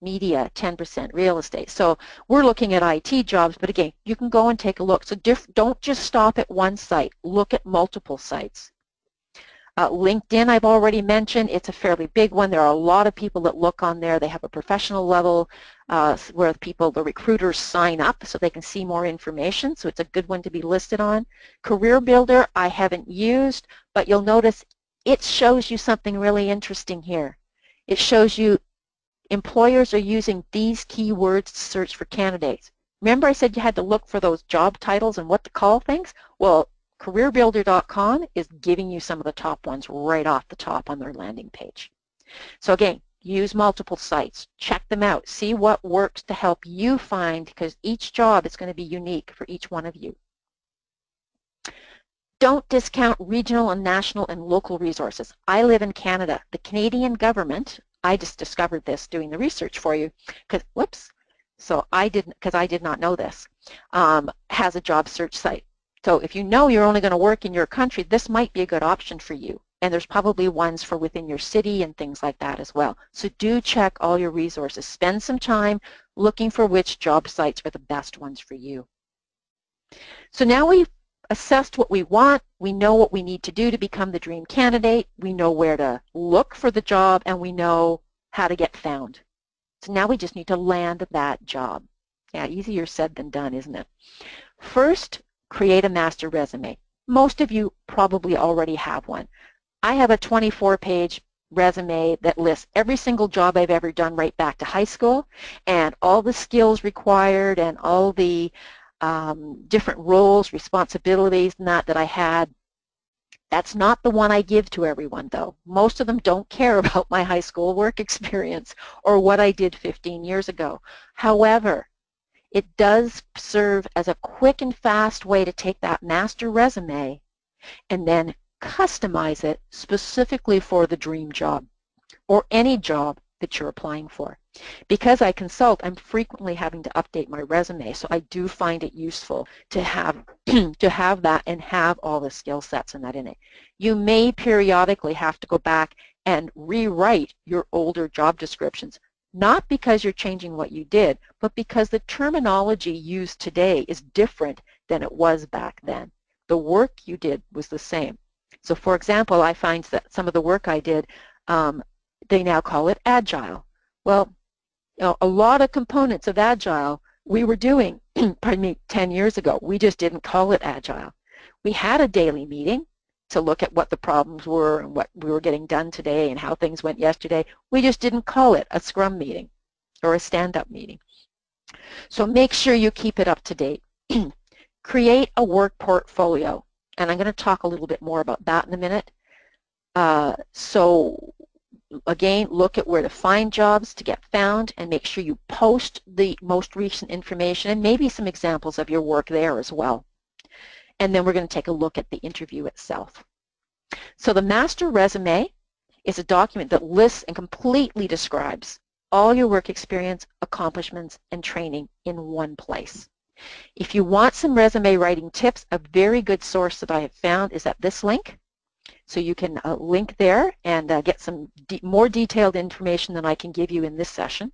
media 10%, real estate. So we're looking at IT jobs, but again, you can go and take a look. So don't just stop at one site. Look at multiple sites. LinkedIn, I've already mentioned, it's a fairly big one. There are a lot of people that look on there. They have a professional level where the recruiters sign up so they can see more information, so it's a good one to be listed on. Career Builder, I haven't used, but you'll notice it shows you something really interesting here. It shows you employers are using these keywords to search for candidates. Remember I said you had to look for those job titles and what to call things? Well, CareerBuilder.com is giving you some of the top ones right off the top on their landing page. So again, use multiple sites, check them out, see what works to help you find, because each job is going to be unique for each one of you. Don't discount regional and national and local resources. I live in Canada. The Canadian government, I just discovered this doing the research for you, because I did not know this, has a job search site. So if you know you're only going to work in your country, this might be a good option for you. And there's probably ones for within your city and things like that as well. So do check all your resources. Spend some time looking for which job sites are the best ones for you. So now we've assessed what we want. We know what we need to do to become the dream candidate. We know where to look for the job, and we know how to get found. So now we just need to land that job. Yeah, easier said than done, isn't it? First, create a master resume. Most of you probably already have one. I have a 24-page resume that lists every single job I've ever done right back to high school, and all the skills required and all the different roles, responsibilities and that I had. That's not the one I give to everyone, though. Most of them don't care about my high school work experience or what I did 15 years ago. However, it does serve as a quick and fast way to take that master resume and then customize it specifically for the dream job or any job that you're applying for. Because I consult, I'm frequently having to update my resume, so I do find it useful to have to have that and have all the skill sets and that in it. You may periodically have to go back and rewrite your older job descriptions, not because you're changing what you did, but because the terminology used today is different than it was back then. The work you did was the same. So for example, I find that some of the work I did, they now call it Agile. Well, a lot of components of Agile we were doing, pardon me, 10 years ago. We just didn't call it Agile. We had a daily meeting. to look at what the problems were and what we were getting done today and how things went yesterday. We just didn't call it a scrum meeting or a stand-up meeting. So make sure you keep it up to date. Create a work portfolio, and I'm going to talk a little bit more about that in a minute. So again, look at where to find jobs to get found and make sure you post the most recent information and maybe some examples of your work there as well. And then we're going to take a look at the interview itself. So the master resume is a document that lists and completely describes all your work experience, accomplishments, and training in one place. If you want some resume writing tips, a very good source that I have found is at this link. So you can link there and get some more detailed information than I can give you in this session.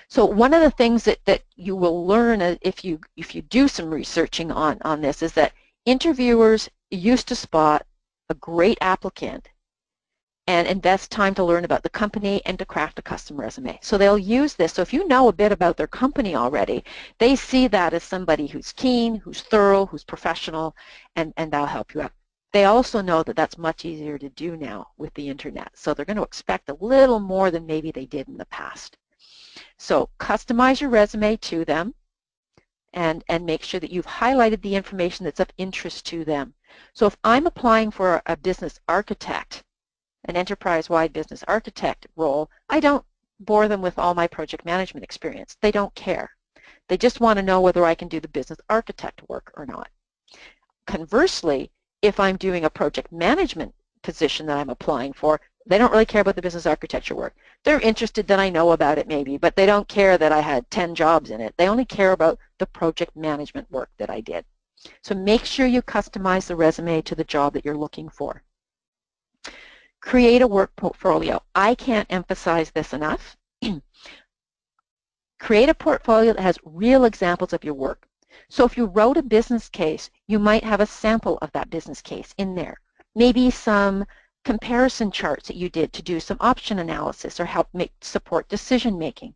So one of the things that you will learn if you do some researching on this is that interviewers used to spot a great applicant and invest time to learn about the company and to craft a custom resume. So they'll use this. So if you know a bit about their company already, they see that as somebody who's keen, who's thorough, who's professional, and that'll help you out. They also know that that's much easier to do now with the internet. So they're going to expect a little more than maybe they did in the past. So customize your resume to them and make sure that you've highlighted the information that's of interest to them. So if I'm applying for a business architect, an enterprise-wide business architect role, I don't bore them with all my project management experience. They don't care. They just want to know whether I can do the business architect work or not. Conversely, if I'm doing a project management position that I'm applying for, they don't really care about the business architecture work. They're interested that I know about it maybe, but they don't care that I had 10 jobs in it. They only care about the project management work that I did. So make sure you customize the resume to the job that you're looking for. Create a work portfolio. I can't emphasize this enough. Create a portfolio that has real examples of your work. So if you wrote a business case, you might have a sample of that business case in there. Maybe some comparison charts that you did to do some option analysis or help support decision making.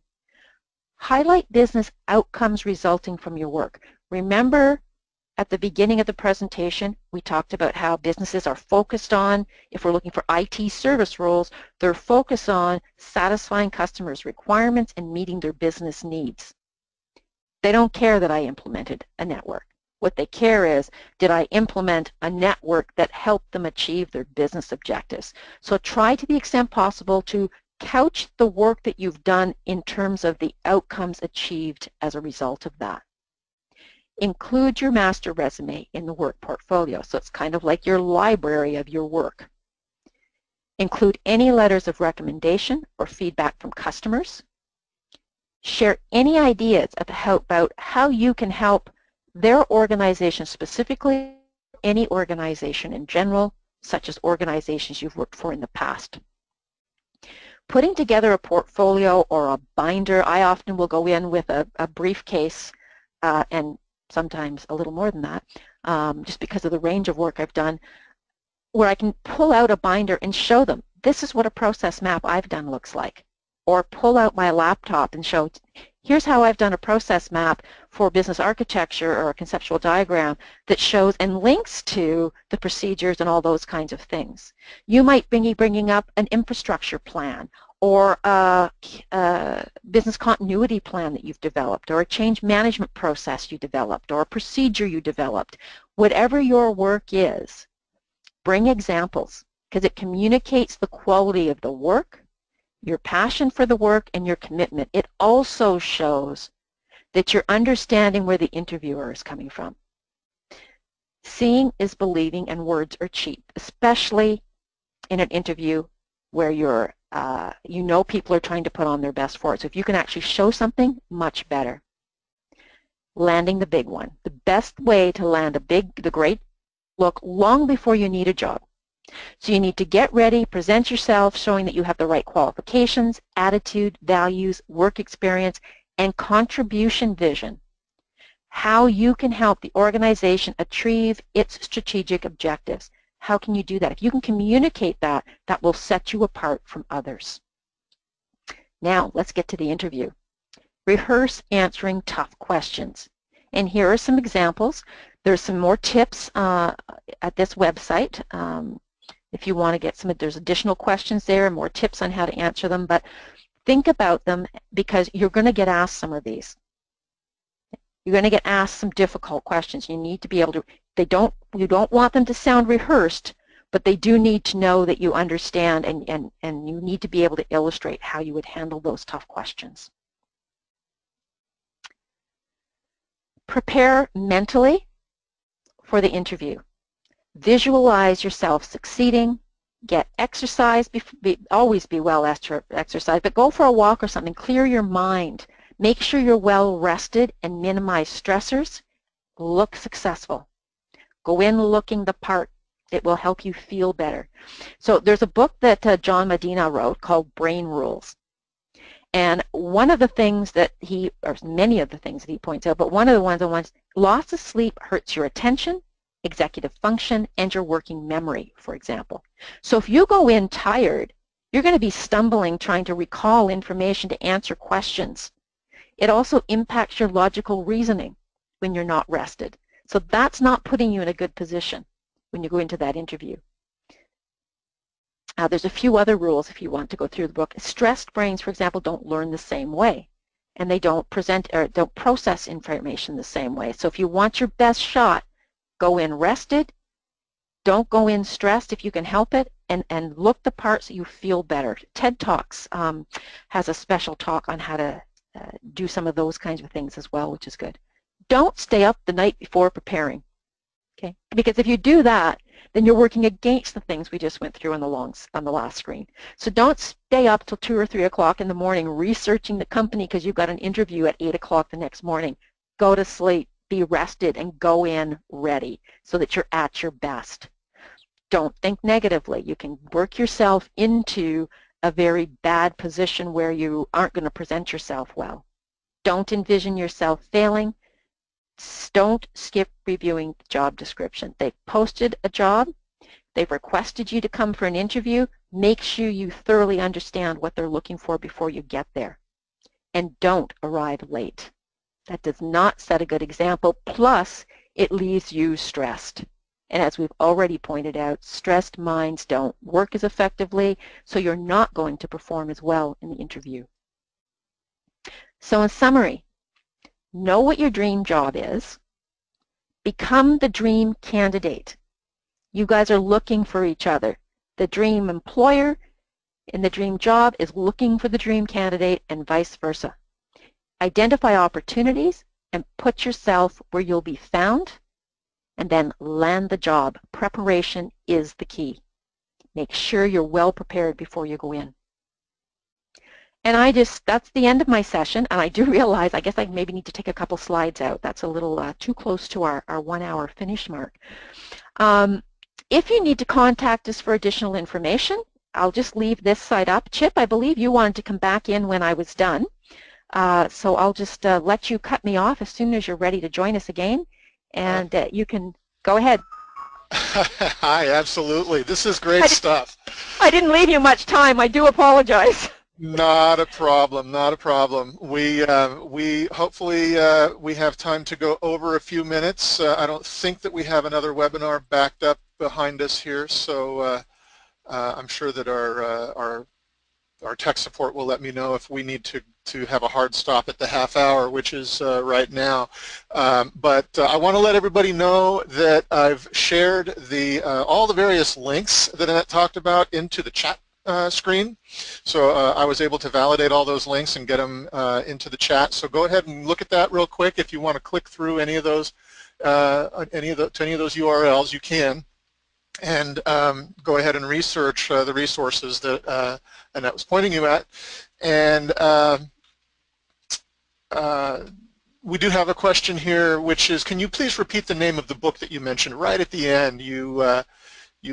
Highlight business outcomes resulting from your work. Remember at the beginning of the presentation, we talked about how businesses are focused on, if we're looking for IT service roles, they're focused on satisfying customers' requirements and meeting their business needs. They don't care that I implemented a network. What they care is, did I implement a network that helped them achieve their business objectives? So try to the extent possible to couch the work that you've done in terms of the outcomes achieved as a result of that. Include your master resume in the work portfolio. So it's kind of like your library of your work. Include any letters of recommendation or feedback from customers. Share any ideas about how you can help their organization specifically, any organization in general, such as organizations you've worked for in the past. Putting together a portfolio or a binder, I often will go in with a briefcase and sometimes a little more than that, just because of the range of work I've done, where I can pull out a binder and show them, this is what a process map I've done looks like. Or pull out my laptop and show, here's how I've done a process map for business architecture or a conceptual diagram that shows and links to the procedures and all those kinds of things. You might be bringing up an infrastructure plan or a business continuity plan that you've developed, or a change management process you developed, or a procedure you developed. Whatever your work is, bring examples, because it communicates the quality of the work, your passion for the work, and your commitment. It also shows that you're understanding where the interviewer is coming from. Seeing is believing, and words are cheap, especially in an interview where you're you know people are trying to put on their best for it. So if you can actually show something, much better. Landing the big one. The best way to land the great look long before you need a job. So you need to get ready, present yourself, showing that you have the right qualifications, attitude, values, work experience, and contribution vision. How you can help the organization achieve its strategic objectives. How can you do that? If you can communicate that, that will set you apart from others. Now, let's get to the interview. Rehearse answering tough questions. And here are some examples. There's some more tips at this website. If you want to get there's additional questions there and more tips on how to answer them, but think about them because you're going to get asked some of these. You're going to get asked some difficult questions. You need to be able to, you don't want them to sound rehearsed, but they do need to know that you understand, and you need to be able to illustrate how you would handle those tough questions. Prepare mentally for the interview. Visualize yourself succeeding. Get exercise. Always be well exercised, but go for a walk or something. Clear your mind. Make sure you're well rested and minimize stressors. Look successful. Go in looking the part. It will help you feel better. So there's a book that John Medina wrote called Brain Rules. And one of the things that or many of the things that he points out, but one of the ones, loss of sleep hurts your attention, executive function, and your working memory, for example. So if you go in tired, you're going to be stumbling trying to recall information to answer questions. It also impacts your logical reasoning when you're not rested. So that's not putting you in a good position when you go into that interview. There's a few other rules if you want to go through the book. Stressed brains, for example, don't learn the same way, and they don't process information the same way. So if you want your best shot, go in rested. Don't go in stressed if you can help it, and look the parts so you feel better. TED Talks has a special talk on how to do some of those kinds of things as well, which is good. Don't stay up the night before preparing, okay? Because if you do that, then you're working against the things we just went through on the last screen. So don't stay up till 2 or 3 o'clock in the morning researching the company because you've got an interview at 8 o'clock the next morning. Go to sleep, be rested, and go in ready so that you're at your best. Don't think negatively. You can work yourself into a very bad position where you aren't going to present yourself well. Don't envision yourself failing. Don't skip reviewing the job description. They've posted a job. They've requested you to come for an interview. Make sure you thoroughly understand what they're looking for before you get there. And don't arrive late. That does not set a good example. Plus, it leaves you stressed. And as we've already pointed out, stressed minds don't work as effectively, so you're not going to perform as well in the interview. So in summary, know what your dream job is. Become the dream candidate. You guys are looking for each other. The dream employer in the dream job is looking for the dream candidate and vice versa. Identify opportunities and put yourself where you'll be found, and then land the job. Preparation is the key. Make sure you're well prepared before you go in. And that's the end of my session, and I do realize I guess I maybe need to take a couple slides out. That's a little too close to our 1 hour finish mark. If you need to contact us for additional information, I'll just leave this side up. Chip, I believe you wanted to come back in when I was done. So I'll just let you cut me off as soon as you're ready to join us again, and you can go ahead. Hi, absolutely. This is great stuff. I didn't leave you much time. I do apologize. Not a problem, not a problem. We hopefully we have time to go over a few minutes. I don't think that we have another webinar backed up behind us here, so I'm sure that our tech support will let me know if we need to have a hard stop at the half hour, which is right now. But I want to let everybody know that I've shared all the various links that Annette talked about into the chat screen. So I was able to validate all those links and get them into the chat. So go ahead and look at that real quick. If you want to click through any of those to any of those URLs, you can. And go ahead and research the resources that Annette was pointing you at. And we do have a question here, which is, can you please repeat the name of the book that you mentioned right at the end? You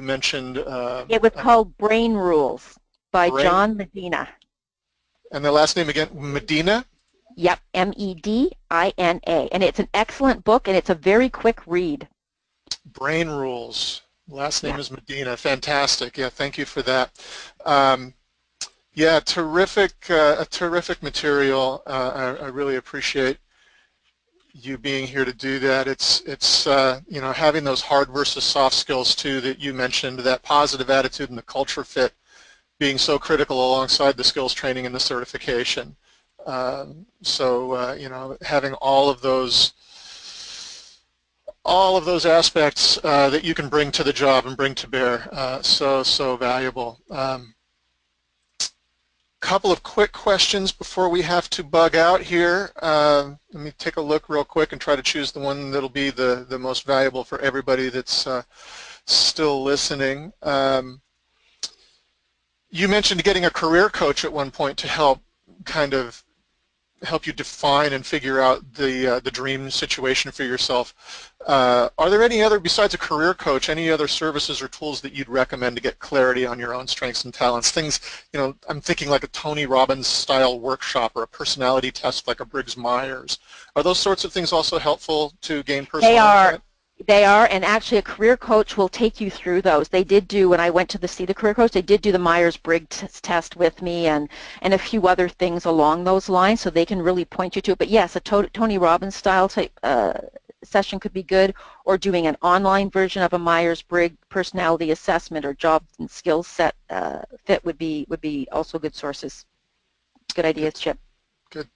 mentioned... it was called Brain Rules by John Medina. And the last name again, Medina? Yep, M-E-D-I-N-A. And it's an excellent book, and it's a very quick read. Brain Rules. Last name is Medina. Fantastic. Yeah, thank you for that. Yeah, terrific material. I really appreciate you being here to do that. It's you know, having those hard versus soft skills too that you mentioned, that positive attitude and the culture fit being so critical alongside the skills training and the certification. You know, having all of those aspects that you can bring to the job and bring to bear, so valuable. Couple of quick questions before we have to bug out here. Let me take a look real quick and try to choose the one that'll be the most valuable for everybody that's still listening. You mentioned getting a career coach at one point to help you define and figure out the dream situation for yourself. Are there any other, besides a career coach, any other services or tools that you'd recommend to get clarity on your own strengths and talents? Things, you know, I'm thinking like a Tony Robbins style workshop or a personality test like a Briggs-Myers. Are those sorts of things also helpful to gain personal insight? They are, and actually a career coach will take you through those. They did do, when I went to see the career coach, they did do the Myers-Briggs test with me and a few other things along those lines, so they can really point you to it. But yes, a Tony Robbins style type session could be good, or doing an online version of a Myers-Briggs personality assessment or job and skill set fit would be also good sources. Good ideas, Chip.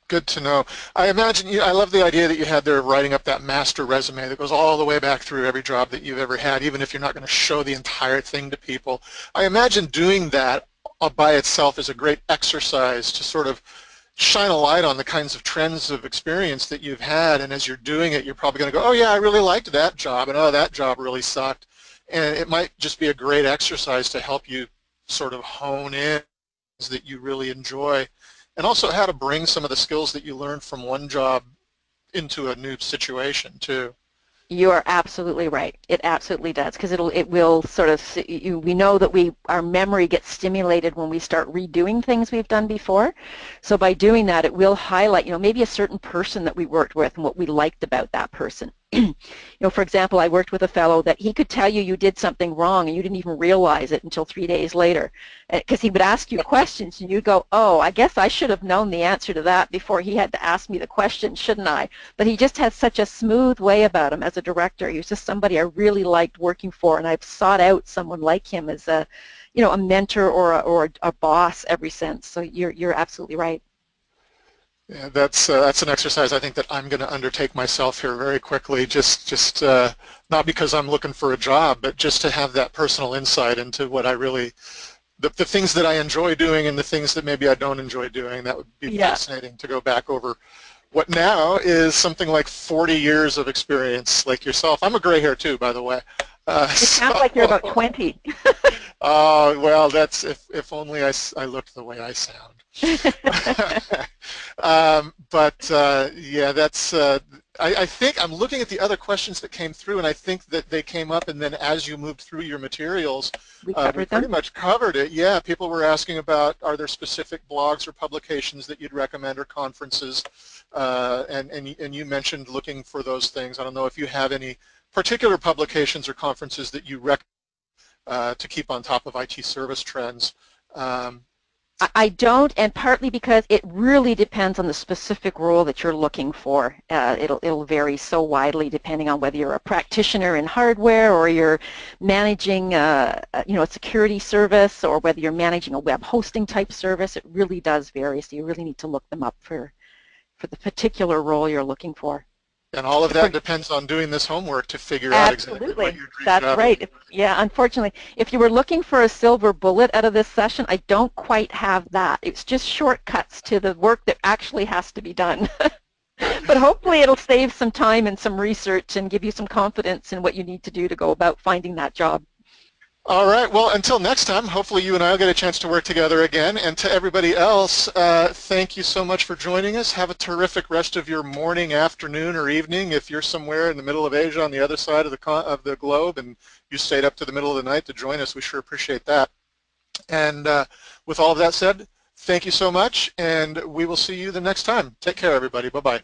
Good to know. I imagine I love the idea that you had there, writing up that master resume that goes all the way back through every job that you've ever had, even if you're not going to show the entire thing to people. I imagine doing that by itself is a great exercise to sort of shine a light on the kinds of trends of experience that you've had, and as you're doing it, you're probably going to go, oh yeah, I really liked that job, and oh, that job really sucked. And it might just be a great exercise to help you sort of hone in that you really enjoy, and also how to bring some of the skills that you learned from one job into a new situation too. You are absolutely right. It absolutely does, because it will sort of, we know that our memory gets stimulated when we start redoing things we've done before. So by doing that, it will highlight, you know, maybe a certain person that we worked with and what we liked about that person. You know, for example, I worked with a fellow that he could tell you did something wrong and you didn't even realize it until 3 days later, because he would ask you questions and you'd go, oh, I guess I should have known the answer to that before he had to ask me the question, shouldn't I? But he just has such a smooth way about him as a director. He was just somebody I really liked working for, and I've sought out someone like him as a, you know, a mentor or a boss ever since. So you're absolutely right. Yeah, that's an exercise I think that I'm going to undertake myself here very quickly, just not because I'm looking for a job, but just to have that personal insight into what I really, the things that I enjoy doing and the things that maybe I don't enjoy doing. That would be fascinating to go back over what now is something like 40 years of experience like yourself. I'm a gray hair too, by the way. You sound like you're about 20. Oh, well, that's if only I looked the way I sound. Yeah, that's. I think I'm looking at the other questions that came through, and I think that they came up, and then as you moved through your materials, we pretty much covered it. Yeah, people were asking about, are there specific blogs or publications that you'd recommend, or conferences, and you mentioned looking for those things. I don't know if you have any particular publications or conferences that you recommend to keep on top of IT service trends. I don't, and partly because it really depends on the specific role that you're looking for. It'll vary so widely depending on whether you're a practitioner in hardware, or you're managing you know, a security service, or whether you're managing a web hosting type service. It really does vary, so you really need to look them up for the particular role you're looking for. And all of that depends on doing this homework to figure out exactly what your dream That's job right. is. Yeah, unfortunately, if you were looking for a silver bullet out of this session, I don't quite have that. It's just shortcuts to the work that actually has to be done. But hopefully it'll save some time and some research and give you some confidence in what you need to do to go about finding that job. All right, well, until next time, hopefully you and I will get a chance to work together again. And to everybody else, thank you so much for joining us. Have a terrific rest of your morning, afternoon, or evening. If you're somewhere in the middle of Asia on the other side of the globe and you stayed up to the middle of the night to join us, we sure appreciate that. And with all of that said, thank you so much, and we will see you the next time. Take care, everybody. Bye-bye.